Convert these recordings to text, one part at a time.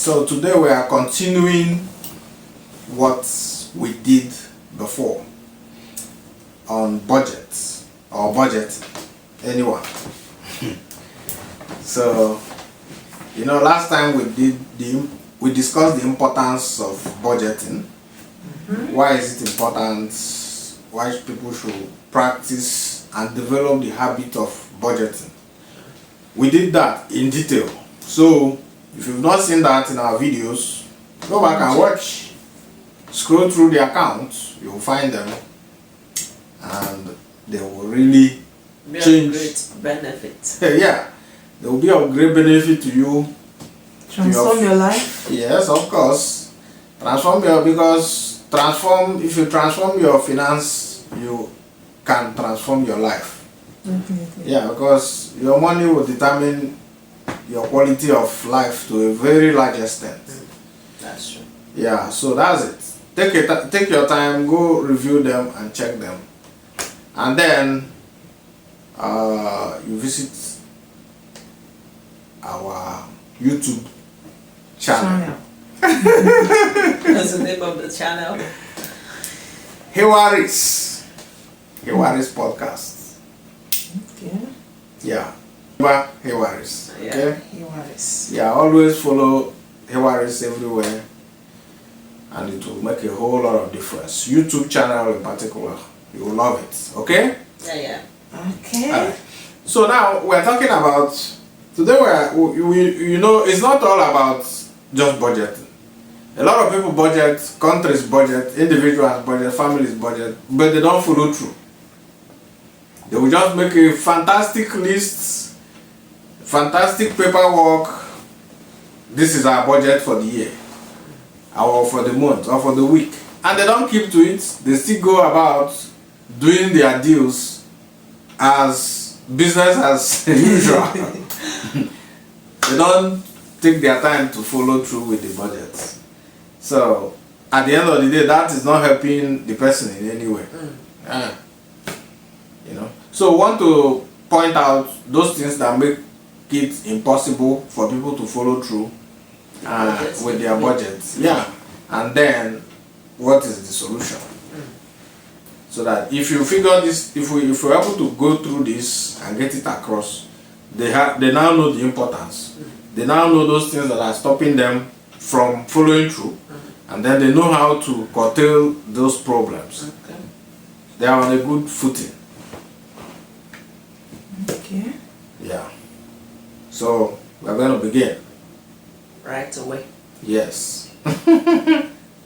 So today we are continuing what we did before on budgets or budget. Anyone? So last time we discussed the importance of budgeting. Why is it important? Why people should practice and develop the habit of budgeting. We did that in detail. So if you've not seen that in our videos, go back and watch. Scroll through the accounts, you'll find them, and they will really change. Great benefit. Yeah, they will be of great benefit to you. Transform your life. Yes, of course. If you transform your finance, you can transform your life. Definitely. Yeah, because your money will determine your quality of life to a very large extent. That's true. Yeah, so that's it. Take your time, go review them and check them, and then you visit our YouTube channel. That's the name of the channel. Hewaris podcast. Okay. Yeah, Hewaris. Yeah. Okay. Hewaris. Yeah, always follow Hewaris everywhere, and it will make a whole lot of difference. YouTube channel in particular, you will love it. Okay. Yeah. Okay. Alright. So now we're talking about today. It's not all about just budgeting. A lot of people budget, countries budget, individuals budget, families budget, but they don't follow through. They will just make a fantastic list, fantastic paperwork. This is our budget for the year, or for the month, or for the week, and they don't keep to it. They still go about doing their deals as business as usual. They don't take their time to follow through with the budget. So at the end of the day, that is not helping the person in any way. So we want to point out those things that make it impossible for people to follow through with their budgets. Yeah, and then what is the solution? So that if you figure this, if we're able to go through this and get it across, they now know the importance. They now know those things that are stopping them from following through, and then they know how to curtail those problems. Okay. They are on a good footing. Okay. Yeah. So we're going to begin. Right away. Yes.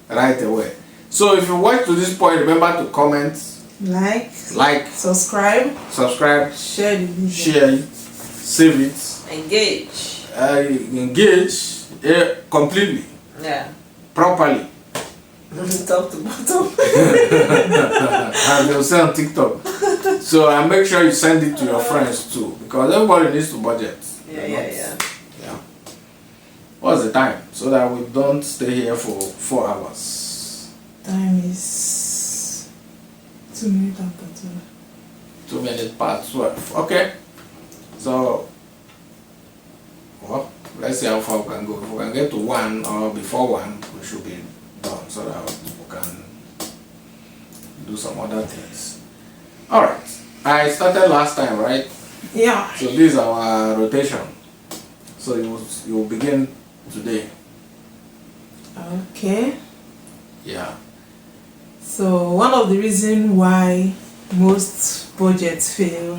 Right away. So if you watch to this point, remember to comment, Like, subscribe, share the video. share it, save it, engage completely, properly. Top to bottom. And they'll say on TikTok. So and make sure you send it to your friends too, because everybody needs to budget. Yeah. What's the time? So that we don't stay here for 4 hours. Time is 2 minutes after 12. 2 minutes past 12. Okay. So, well, let's see how far we can go. If we can get to 1 or before 1, we should be done so that we can do some other things. Alright. I started last time, right? Yeah. So this is our rotation. So you will begin today. Okay. Yeah. So one of the reasons why most budgets fail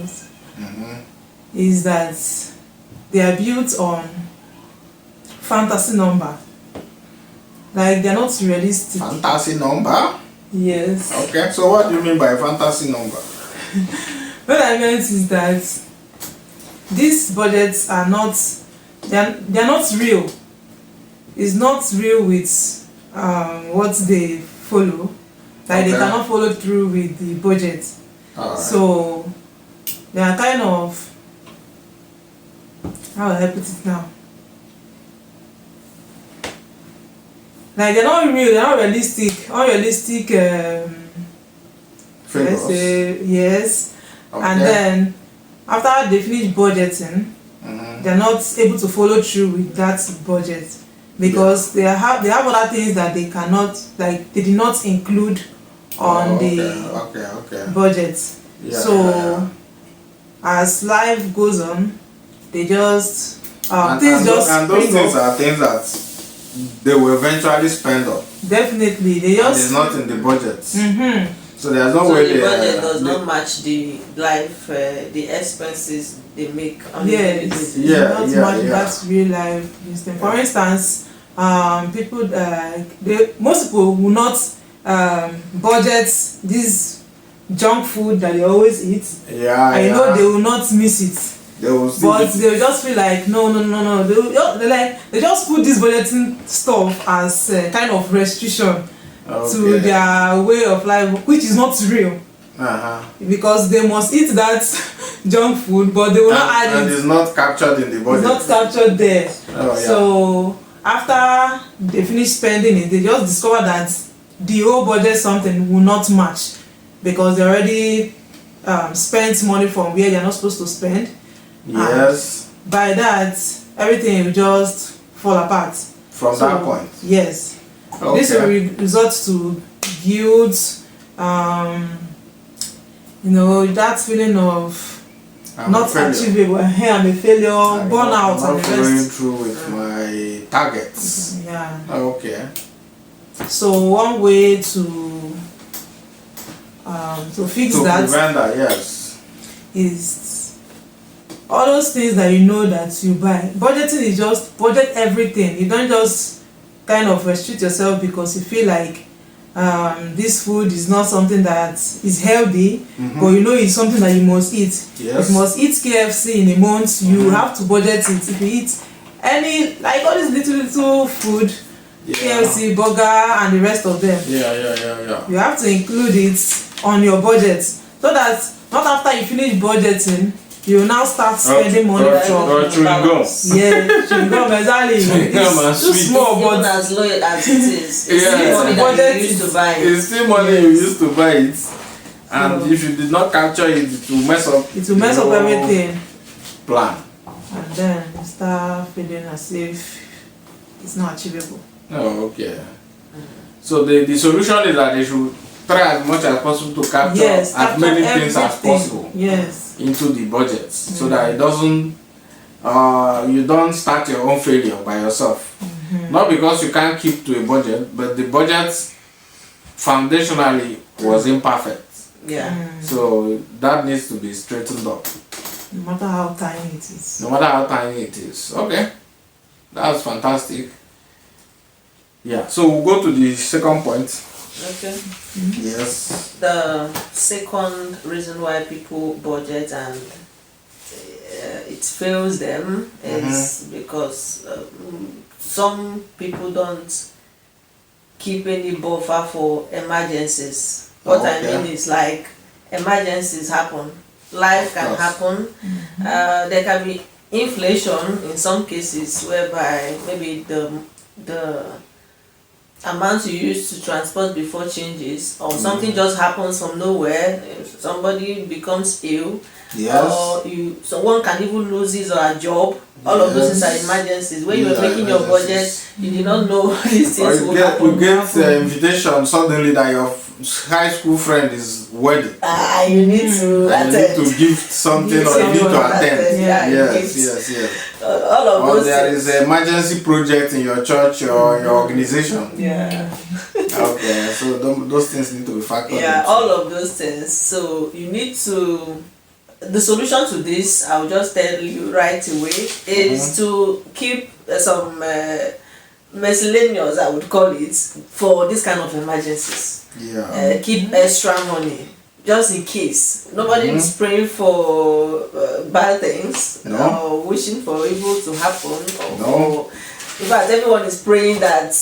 is that they are built on fantasy number. Like they're not realistic. Fantasy number? Yes. Okay. So what do you mean by fantasy number? What I meant is that these budgets are not, they're not real. It's not real with what they follow. Like they cannot follow through with the budget. Right. So they are kind of, how will I put it now? Like they're not real, they're not realistic, unrealistic let's say, yes. Okay. And then after they finish budgeting, they're not able to follow through with that budget. because they have other things that they cannot, like they did not include on okay. budget. Yeah, So yeah. as life goes on, they just And things those just spring things up. are things that they will eventually spend on. Definitely, they And it's just. not in the budget. Mm-hmm. So there's no So way the budget does they- not match the life, the expenses they make on a daily Yes, basis. Yeah, not yeah, much yeah. that's real life instinct. For instance, people most people will not budget this junk food that they always eat. Yeah, I know they will not miss it, They will still but be- they will just feel like no. They just put this budgeting stuff as kind of restriction to their way of life, which is not real. Because they must eat that junk food, but they will not add and it. it's not captured in the budget. It's not captured there. Oh, yeah. So after they finish spending it, they just discover that the whole budget something will not match because they already spent money from where they're not supposed to spend. Yes. By that, everything will just fall apart. From So, that point. Yes. Okay. This will result to guilt, that feeling of I'm not a failure. achievable. Hey, I'm a failure, I'm burnout, not and the following rest. through with my targets. Yeah. Okay. So one way to fix To that prevent that, yes. is all those things that you know that you buy. Budgeting is just budget everything. You don't just kind of restrict yourself because you feel like this food is not something that is healthy, but you know it's something that you must eat. Yes. If you must eat KFC in a month, you have to budget it. If you eat any, like all these little food, KFC, burger, and the rest of them, Yeah. you have to include it on your budget so that not after you finish budgeting, you will now start spending money from. Or chewing gum. Yeah, chewing gum, exactly. Chewing gum and It's too sweet. small, Even but as low as it is, it's Yeah. still money that Budget you used is- to buy. It's still money you used to buy it. And So- if you did not capture it, it will mess up. it will mess up your everything. Plan. And then you start feeling as if it's not achievable. Oh, okay. So the solution is that they should try as much as possible to capture Yes, as many capture things as everything. possible Yes. into the budget, so that it doesn't you don't start your own failure by yourself. Not because you can't keep to a budget, but the budget foundationally was imperfect. Yeah. So that needs to be straightened up, No matter how tiny it is. no matter how tiny it is. Okay, that's fantastic. Yeah, so we'll go to the second point. Okay. Yes. The second reason why people budget and it fails them is because some people don't keep any buffer for emergencies. What I Okay. mean is like emergencies happen, life can Yes. happen. There can be inflation in some cases whereby maybe the amount you use to transport before changes, or something just happens from nowhere. If somebody becomes ill, Yes. or someone can even lose his or her job. All of those things are emergencies. When you were Yeah, making your budget, emergencies. you did not know these Or things you would get happen. invitation suddenly that your high school friend is wedding. You need to And you need to attend. give something or you need to Someone attend. attend, yeah, Yes, gifts. yes. All of Or those there things. is an emergency project in your church or your organization. Yeah. Okay, so those things need to be factored Yeah, into. all of those things. So you need to. The solution to this, I'll just tell you right away, is to keep some miscellaneous, I would call it, for this kind of emergencies. Yeah. Keep extra money just in case. Nobody is praying for bad things No. or wishing for evil to happen. Or No. in fact, everyone is praying that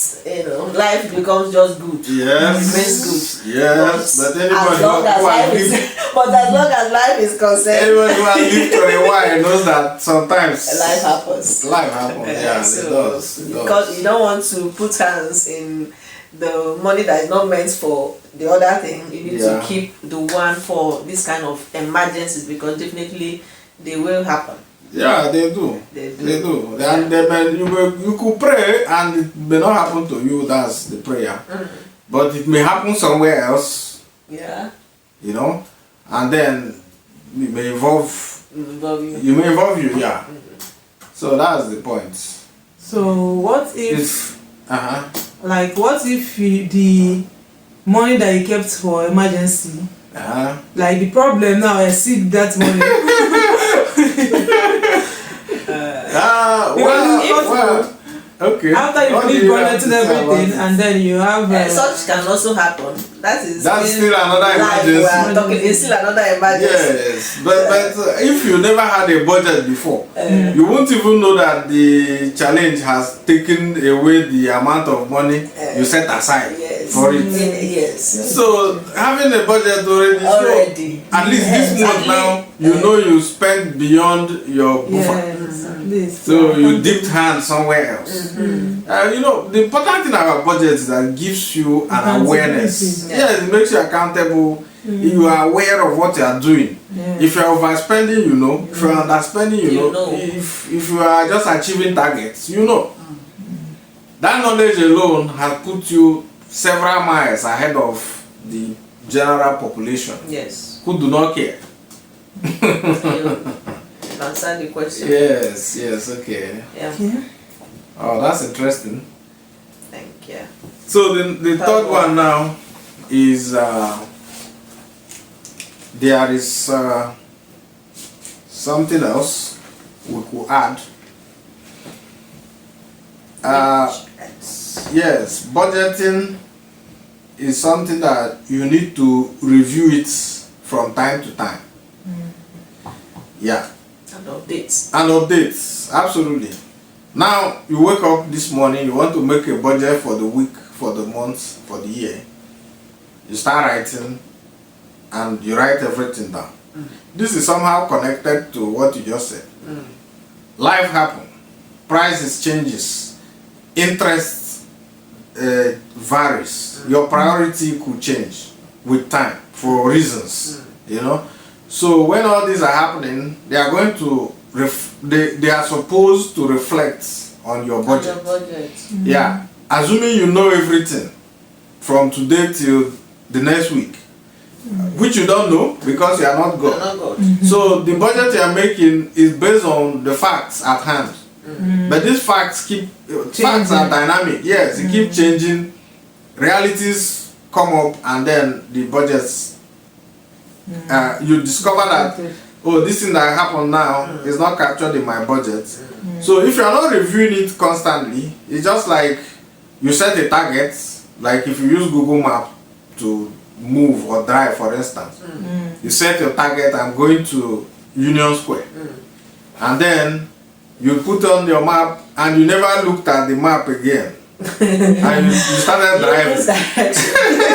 life becomes just good. Yes. Remains good. Yes. But anybody as long as who has life is, lived, but as long as life is concerned, anybody who has lived for a while knows that sometimes life happens. life happens. Yeah, So, it does. It because does. you don't want to put hands in the money that is not meant for the other thing. You need Yeah. to keep the one for this kind of emergencies, because definitely they will happen. Yeah, they do. They do. They do. Yeah. And you could pray and it may not happen to you, that's the prayer. But it may happen somewhere else, Yeah. you know, and then it may involve Involve you. you may involve you, yeah. So that's the point. So what if, If like, what if the money that you kept for emergency, like the problem now exceed that money? well, okay. After you What do finish you have to budgeting say about everything, it? and then you have Such can also happen. That's still another life emergency. we are talking. It's still another emergency. Yes, but if you never had a budget before, you won't even know that the challenge has taken away the amount of money you set aside Yes. for it. Yes. So having a budget already, Already. so at least this month now, you know you spend beyond your buffer. yes, at least. So you dipped hand somewhere else. You know, the important thing about budget is that it gives you an awareness. Accountability. Yes, it makes you accountable. You are aware of what you are doing. Yeah. If you are overspending, you know. If you are underspending, you You know. know. If you are just achieving targets, you know. That knowledge alone has put you several miles ahead of the general population Yes. who do not care. You answer the question. Yes, okay. Yeah. Yeah. Oh, that's interesting. Thank you. So the third one now is there is something else we could add. Yes, budgeting is something that you need to review it from time to time. Yeah, And updates. and updates, absolutely. Now you wake up this morning, you want to make a budget for the week, for the month, for the year. You start writing and you write everything down. This is somehow connected to what you just said. Life happens, prices changes, interest varies. Your priority could change with time for reasons, you know. So when all these are happening, they are going to they are supposed to reflect on your budget. Your budget. Yeah, assuming you know everything from today till the next week, which you don't know because you are not You're God. not God. So the budget you are making is based on the facts at hand. But these facts facts are dynamic. Yes, they keep changing. Realities come up, and then the budgets. You discover that this thing that happened now is not captured in my budget. So if you are not reviewing it constantly, it's just like you set a target. Like if you use Google Map to move or drive, for instance, you set your target. I'm going to Union Square, and then you put on your map, and you never looked at the map again, and you started driving.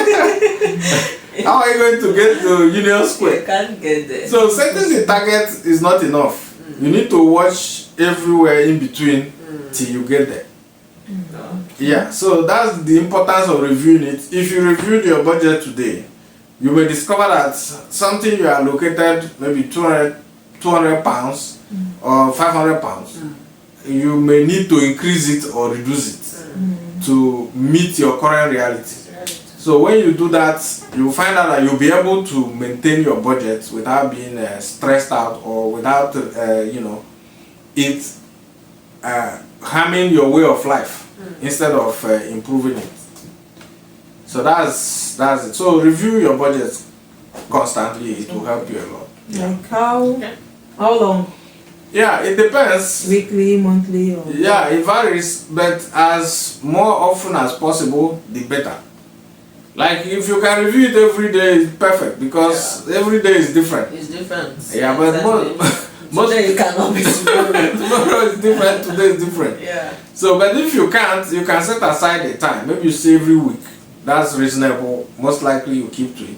How are you going to get to Union Square? You can't get there. So setting the target is not enough. You need to watch everywhere in between till you get there. Yeah, so that's the importance of reviewing it. If you reviewed your budget today, you may discover that something you allocated maybe 200 pounds or 500 pounds, you may need to increase it or reduce it to meet your current reality. So when you do that, you find out that you'll be able to maintain your budget without being stressed out or without, it harming your way of life instead of improving it. So that's it. So review your budget constantly. It will help you a lot. Like how long? Yeah, it depends. Weekly, monthly, or Yeah, it varies, but as more often as possible, the better. Like if you can review it every day, it's perfect because every day is different. It's different. Yeah, but Today you cannot be tomorrow. tomorrow is different, today is different. Yeah. So, but if you can't, you can set aside a time. Maybe you say every week. That's reasonable. Most likely you keep to it.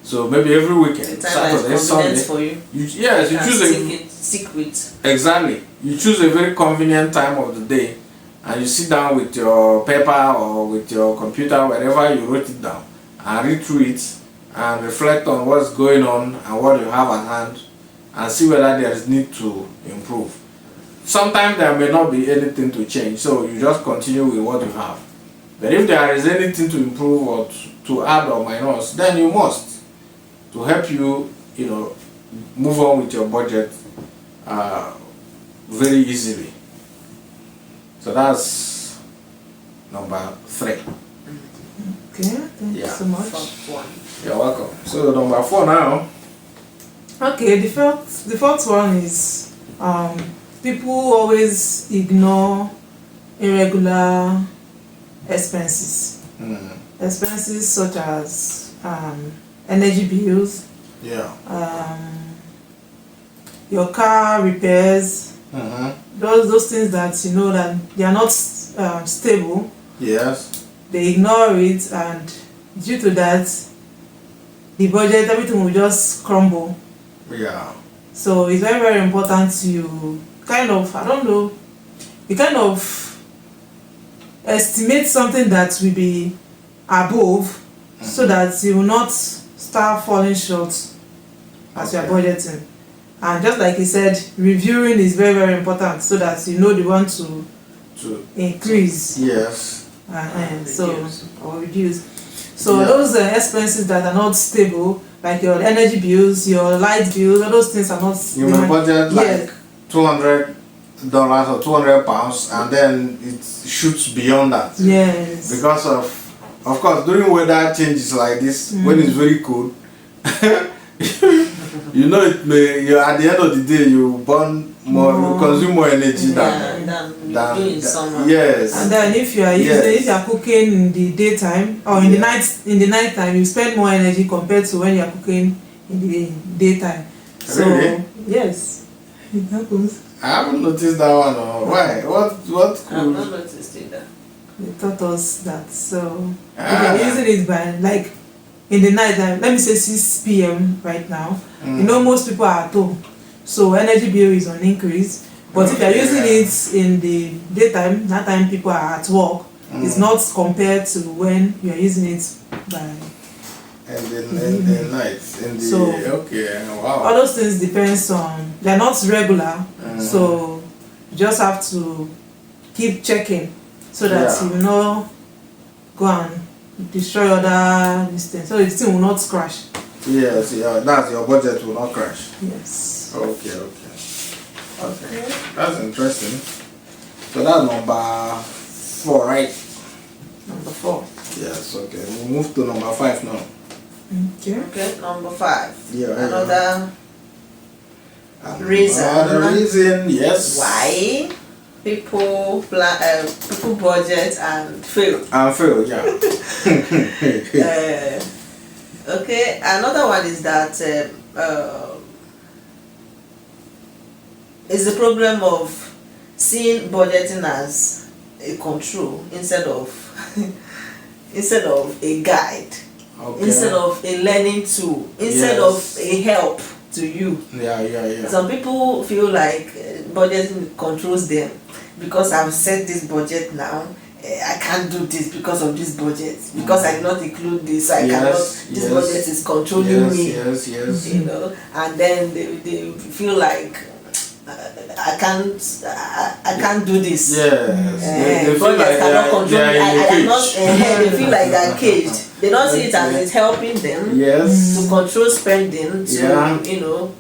So maybe every weekend, The time Saturday, is Sunday. convenient for you. Yes, you can choose stick with. exactly. You choose a very convenient time of the day, and you sit down with your paper or with your computer, wherever you wrote it down, and read through it and reflect on what's going on and what you have at hand, and see whether there is need to improve. Sometimes there may not be anything to change, so you just continue with what you have. But if there is anything to improve or to add or minus, then you must, to help you, move on with your budget very easily. So that's number 3. Okay, thank you so much. Fourth one. You're welcome. So number 4 now. Okay, the fourth one is people always ignore irregular expenses. Expenses such as energy bills, Yeah. your car repairs, those things that you know that they are not stable. Yes. They ignore it, and due to that, the budget, everything will just crumble. Yeah. So it's very, very important to kind of, you kind of estimate something that will be above, so that you will not start falling short as you are budgeting. And just like he said, reviewing is very, very important, so that you know the one to increase. Yes. Or reduce. So those expenses that are not stable, like your energy bills, your light bills, all those things are not. You may budget like $200 or £200, and then it shoots beyond that. Yes. Because of course, during weather changes like this, when it's very cold, it may. At the end of the day, you burn more, you consume more energy than doing summer. Yes. And then if you are if you are cooking in the daytime or in the night time, you spend more energy compared to when you are cooking in the daytime. So really? Yes, it happens. I haven't noticed that one. Why? What could? I've not noticed either. They taught us that. So if Ah. you are using it by like in the night time, let me say 6 p.m. right now. Most people are at home, so energy bill is on increase. But if you are using it in the daytime, that time people are at work. It's not compared to when you are using it by. And in the night, All those things depends on, they're not regular, so you just have to keep checking so that you will not go and destroy other things, so the thing will not crash. Yes, that's your budget will not crash. Yes. Okay. That's interesting. So that's number 4, right? Number 4. Yes, okay. We'll move to number 5 now. Okay, number 5. Yeah. Another reason. Yes. Why people budget and fail. Yeah. Okay, another one is that is the problem of seeing budgeting as a control instead of a guide, instead of a learning tool, instead of a help to you. Yeah. Some people feel like budgeting controls them because I've set this budget now. I can't do this because of this budget, because I did not include this. This budget is controlling me. Yes. And then they feel like I can't do this. Yes. They feel like cannot control me. They feel like they're caged. They don't see it as it's helping them to control spending, to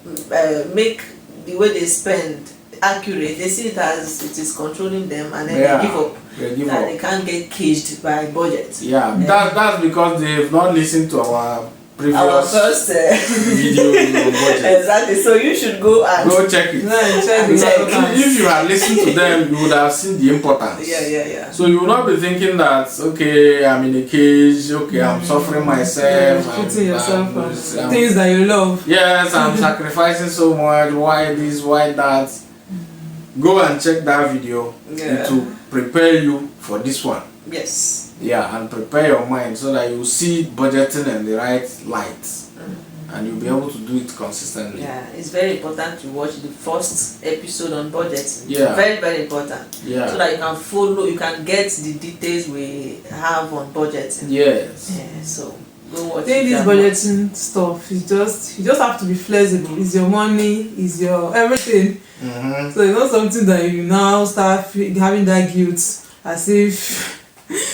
make the way they spend accurate. They see it as it is controlling them, and then they give up. They can't get caged by budget. That's because they've not listened to our first video on budget. Exactly. So you should go check it. Check if you had listened to them, you would have seen the importance. Yeah. So you will not be thinking that I'm in a cage. I'm suffering myself. Putting yourself on things that you love. Yes, I'm sacrificing so much. Why this? Why that? Go and check that video. It will prepare you for this one. Yes. And prepare your mind so that you see budgeting in the right light, and you'll be able to do it consistently. It's very important to watch the first episode on budgeting. Very, very important. So that you can follow, you can get the details we have on budgeting. Yes. So go watch think it this that much. budgeting stuff is just, you just have to be flexible. It's your money, it's your everything. Mm-hmm. So it's not something that you now start having that guilt as if